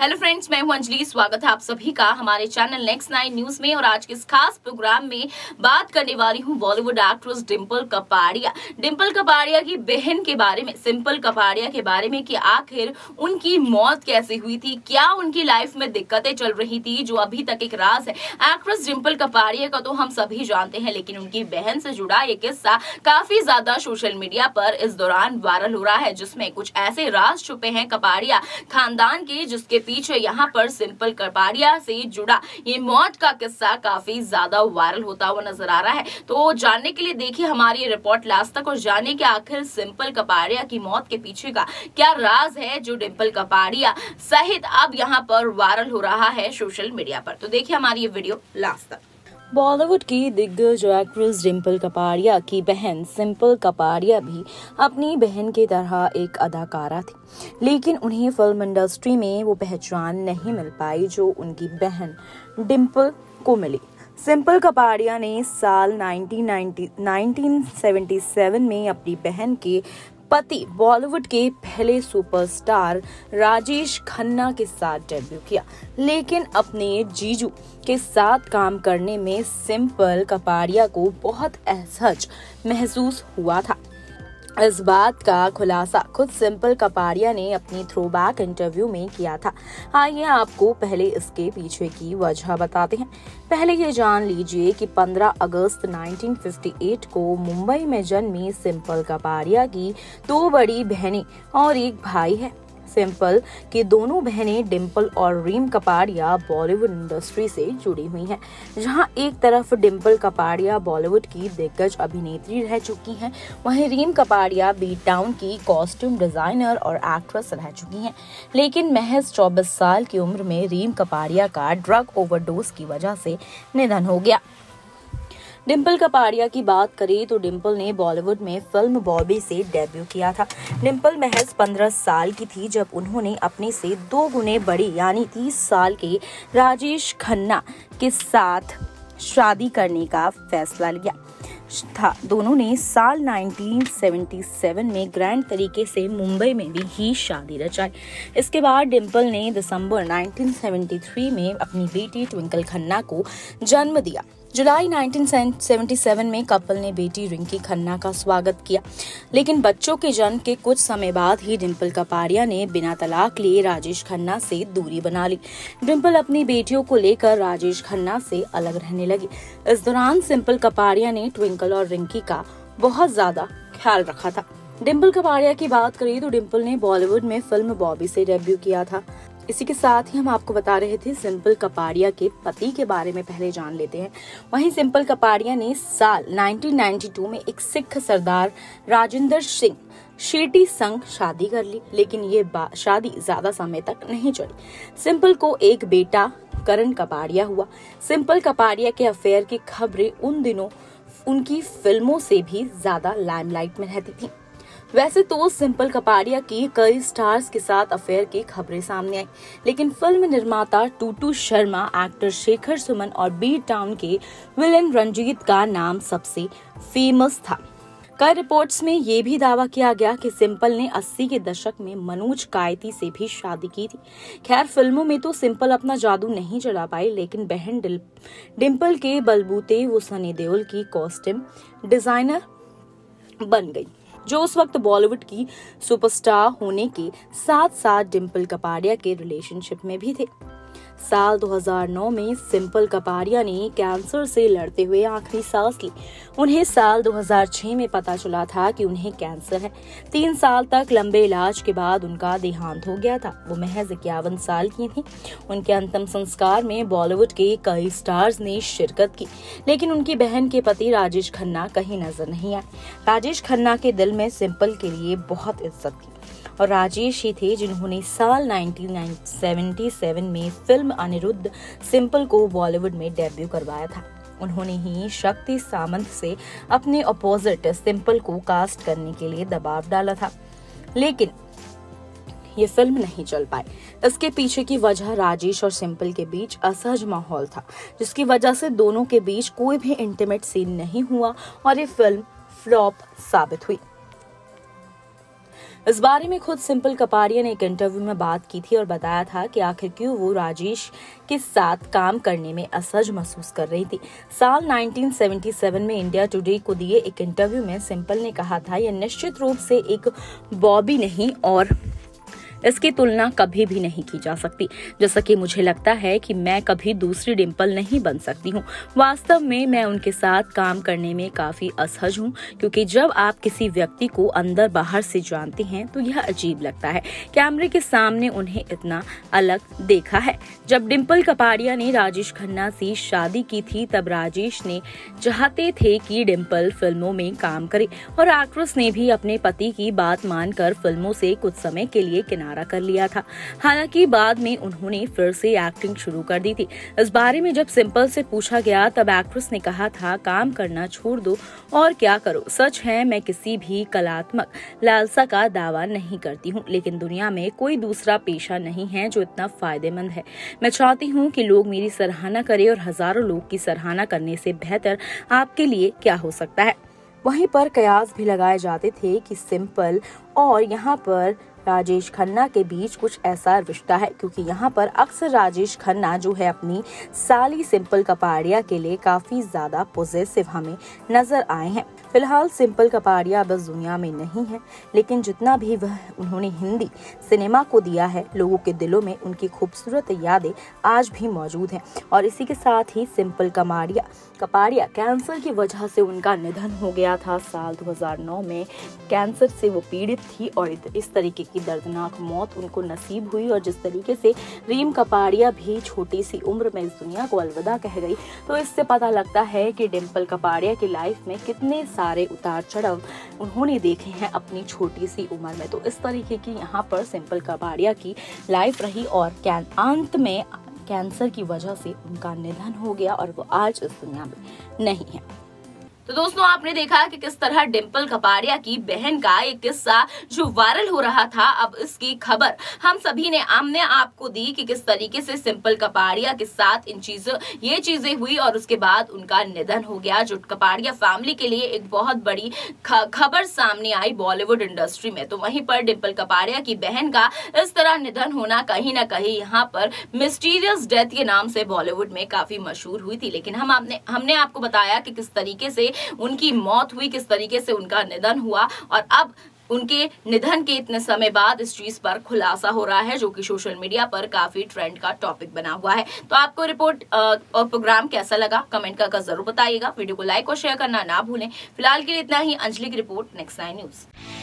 Hello friends, मैं हूं अंजलि। स्वागत है आप सभी का हमारे चैनल नेक्स्ट 9 न्यूज में। और आज के इस खास प्रोग्राम में बात करने वाली हूं बॉलीवुड एक्ट्रेस डिंपल कपाड़िया की बहन के बारे में, सिंपल कपाड़िया के बारे में कि आखिर उनकी मौत कैसे हुई थी, क्या उनकी लाइफ में दिक्कतें चल रही थी जो अभी तक एक राज है। एक्ट्रेस डिंपल कपाड़िया का तो हम सभी जानते हैं, लेकिन उनकी बहन से जुड़ा ये किस्सा काफी ज्यादा सोशल मीडिया पर इस दौरान वायरल हो रहा है, जिसमें कुछ ऐसे राज छुपे हैं कपाड़िया खानदान के, जिसके पीछे यहाँ पर सिंपल कपाड़िया से जुड़ा ये मौत का किस्सा काफी ज्यादा वायरल होता हुआ नजर आ रहा है। तो जानने के लिए देखिए हमारी रिपोर्ट लास्ट तक और जानिए कि आखिर सिंपल कपाड़िया की मौत के पीछे का क्या राज है जो डिंपल कपाड़िया सहित अब यहाँ पर वायरल हो रहा है सोशल मीडिया पर। तो देखिए हमारी ये वीडियो लास्ट तक। बॉलीवुड की दिग्गज एक्ट्रेस डिंपल कपाड़िया की बहन सिंपल कपाड़िया भी अपनी बहन की तरह एक अदाकारा थी, लेकिन उन्हें फिल्म इंडस्ट्री में वो पहचान नहीं मिल पाई जो उनकी बहन डिंपल को मिली। सिंपल कपाड़िया ने साल 1977 में अपनी बहन के पति बॉलीवुड के पहले सुपरस्टार राजेश खन्ना के साथ डेब्यू किया, लेकिन अपने जीजू के साथ काम करने में सिंपल कपाड़िया को बहुत असहज महसूस हुआ था। इस बात का खुलासा खुद सिंपल कपाड़िया ने अपनी थ्रोबैक इंटरव्यू में किया था। आइए आपको पहले इसके पीछे की वजह बताते हैं। पहले ये जान लीजिए कि 15 अगस्त 1958 को मुंबई में जन्मी सिंपल कपाड़िया की 2 बड़ी बहनें और एक भाई है। सिंपल की दोनों बहनें डिंपल और रीम कपाड़िया बॉलीवुड इंडस्ट्री से जुड़ी हुई हैं। जहां एक तरफ डिंपल कपाड़िया बॉलीवुड की दिग्गज अभिनेत्री रह चुकी हैं, वहीं रीम कपाड़िया बी टाउन की कॉस्ट्यूम डिजाइनर और एक्ट्रेस रह चुकी हैं। लेकिन महज 24 साल की उम्र में रीम कपाड़िया का ड्रग ओवरडोज की वजह से निधन हो गया। डिंपल कपाड़िया की बात करें तो डिंपल ने बॉलीवुड में फिल्म बॉबी से डेब्यू किया था। डिंपल महज 15 साल की थी जब उन्होंने अपने से 2 गुने बड़ी यानी 30 साल के राजेश खन्ना के साथ शादी करने का फैसला लिया था। दोनों ने साल 1977 में ग्रैंड तरीके से मुंबई में भी ही शादी रचाई। इसके बाद डिंपल ने दिसंबर 1973 में अपनी बेटी ट्विंकल खन्ना को जन्म दिया। जुलाई 1977 में कपल ने बेटी रिंकी खन्ना का स्वागत किया, लेकिन बच्चों के जन्म के कुछ समय बाद ही डिंपल कपाड़िया ने बिना तलाक लिए राजेश खन्ना से दूरी बना ली। डिंपल अपनी बेटियों को लेकर राजेश खन्ना से अलग रहने लगी। इस दौरान सिंपल कपाड़िया ने ट्विंकल और रिंकी का बहुत ज्यादा ख्याल रखा था। डिंपल कपाड़िया की बात करें तो डिंपल ने बॉलीवुड में फिल्म बॉबी से डेब्यू किया था। इसी के साथ ही हम आपको बता रहे थे सिंपल कपाड़िया के पति के बारे में पहले जान लेते हैं। वहीं सिंपल कपाड़िया ने साल 1992 में एक सिख सरदार राजिंदर सिंह शेट्टी संग शादी कर ली, लेकिन ये शादी ज्यादा समय तक नहीं चली। सिंपल को एक बेटा करण कपाड़िया हुआ। सिंपल कपाड़िया के अफेयर की खबरें उन दिनों उनकी फिल्मों से भी ज्यादा लाइमलाइट में रहती थी। वैसे तो सिंपल कपाड़िया की कई स्टार्स के साथ अफेयर की खबरें सामने आई, लेकिन फिल्म निर्माता टूटू शर्मा, एक्टर शेखर सुमन और बी टाउन के विलेन रंजीत का नाम सबसे फेमस था। कई रिपोर्ट्स में ये भी दावा किया गया कि सिंपल ने 80 के दशक में मनोज कायती से भी शादी की थी। खैर, फिल्मों में तो सिंपल अपना जादू नहीं चला पाई, लेकिन बहन डिंपल के बलबूते वो सनी देओल की कॉस्ट्यूम डिजाइनर बन गई, जो उस वक्त बॉलीवुड की सुपरस्टार होने के साथ साथ डिंपल कपाड़िया के रिलेशनशिप में भी थे। साल 2009 में सिंपल कपाड़िया ने कैंसर से लड़ते हुए आखिरी सांस ली। उन्हें साल 2006 में पता चला था कि उन्हें कैंसर है। 3 साल तक लंबे इलाज के बाद उनका देहांत हो गया था। वो महज 51 साल की थी। उनके अंतिम संस्कार में बॉलीवुड के कई स्टार्स ने शिरकत की, लेकिन उनकी बहन के पति राजेश खन्ना कहीं नजर नहीं आए। राजेश खन्ना के दिल में सिंपल के लिए बहुत इज्जत थी और राजेश ही थे जिन्होंने साल 1977 में फिल्म अनिरुद्ध सिंपल को बॉलीवुड में डेब्यू करवाया था। उन्होंने ही शक्ति सामंत से अपने अपोजिट सिंपल को कास्ट करने के लिए दबाव डाला था, लेकिन ये फिल्म नहीं चल पाई। इसके पीछे की वजह राजेश और सिंपल के बीच असहज माहौल था, जिसकी वजह से दोनों के बीच कोई भी इंटीमेट सीन नहीं हुआ और ये फिल्म फ्लॉप साबित हुई। इस बारे में खुद सिंपल कपाड़िया ने एक इंटरव्यू में बात की थी और बताया था कि आखिर क्यों वो राजेश के साथ काम करने में असहज महसूस कर रही थी। साल 1977 में इंडिया टुडे को दिए एक इंटरव्यू में सिंपल ने कहा था, यह निश्चित रूप से एक बॉबी नहीं और इसकी तुलना कभी भी नहीं की जा सकती। जैसा कि मुझे लगता है कि मैं कभी दूसरी डिम्पल नहीं बन सकती हूँ। वास्तव में मैं उनके साथ काम करने में काफी असहज हूँ, क्योंकि जब आप किसी व्यक्ति को अंदर बाहर से जानते हैं तो यह अजीब लगता है कैमरे के सामने उन्हें इतना अलग देखा है। जब डिम्पल कपाड़िया ने राजेश खन्ना से शादी की थी तब राजेश ने चाहते थे कि डिम्पल फिल्मों में काम करे और एक्ट्रेस ने भी अपने पति की बात मानकर फिल्मों से कुछ समय के लिए किनारा कर लिया था। हालांकि बाद में उन्होंने फिर से एक्टिंग शुरू कर दी थी। इस बारे में जब सिंपल से पूछा गया तब एक्ट्रेस ने कहा था, काम करना छोड़ दो और क्या करो। सच है, मैं किसी भी कलात्मक लालसा का दावा नहीं करती हूँ, लेकिन दुनिया में कोई दूसरा पेशा नहीं है जो इतना फायदेमंद है। मैं चाहती हूँ कि लोग मेरी सराहना करें और हजारों लोग की सराहना करने से बेहतर आपके लिए क्या हो सकता है। वहीं पर कयास भी लगाए जाते थे कि सिंपल और यहाँ पर राजेश खन्ना के बीच कुछ ऐसा रिश्ता है, क्योंकि यहाँ पर अक्सर राजेश खन्ना जो है अपनी साली सिंपल कपाड़िया के लिए काफी ज्यादा पॉजिटिव हमें नजर आए हैं। फिलहाल सिंपल कपाड़िया बस दुनिया में नहीं है, लेकिन जितना भी वह उन्होंने हिंदी सिनेमा को दिया है, लोगों के दिलों में उनकी खूबसूरत यादें आज भी मौजूद हैं। और इसी के साथ ही सिंपल कपाड़िया कैंसर की वजह से उनका निधन हो गया था। साल 2009 में कैंसर से वो पीड़ित थी और इस तरीके की दर्दनाक मौत उनको नसीब हुई। और जिस तरीके से रीम कपाड़िया भी छोटी सी उम्र में इस दुनिया को अलविदा कह गई, तो इससे पता लगता है कि डिम्पल कपाड़िया की लाइफ में कितने सारे उतार चढ़ाव उन्होंने देखे हैं अपनी छोटी सी उम्र में। तो इस तरीके की यहाँ पर सिंपल कपाड़िया की लाइफ रही और अंत में कैंसर की वजह से उनका निधन हो गया और वो आज इस दुनिया में नहीं है। तो दोस्तों, आपने देखा कि किस तरह डिम्पल कपाड़िया की बहन का एक किस्सा जो वायरल हो रहा था, अब इसकी खबर हम सभी ने आमने आपको दी कि किस तरीके से सिंपल कपाड़िया के साथ ये चीजें हुई और उसके बाद उनका निधन हो गया, जो कपाड़िया फैमिली के लिए एक बहुत बड़ी खबर सामने आई बॉलीवुड इंडस्ट्री में। तो वहीं पर डिम्पल कपाड़िया की बहन का इस तरह निधन होना कहीं ना कहीं यहाँ पर मिस्टीरियस डेथ के नाम से बॉलीवुड में काफी मशहूर हुई थी। लेकिन हमने आपको बताया कि किस तरीके से उनकी मौत हुई, किस तरीके से उनका निधन हुआ और अब उनके निधन के इतने समय बाद इस चीज पर खुलासा हो रहा है, जो कि सोशल मीडिया पर काफी ट्रेंड का टॉपिक बना हुआ है। तो आपको रिपोर्ट और प्रोग्राम कैसा लगा कमेंट करके जरूर बताइएगा। वीडियो को लाइक और शेयर करना ना भूलें। फिलहाल के लिए इतना ही। अंजलि की रिपोर्ट, नेक्स्ट 9 न्यूज।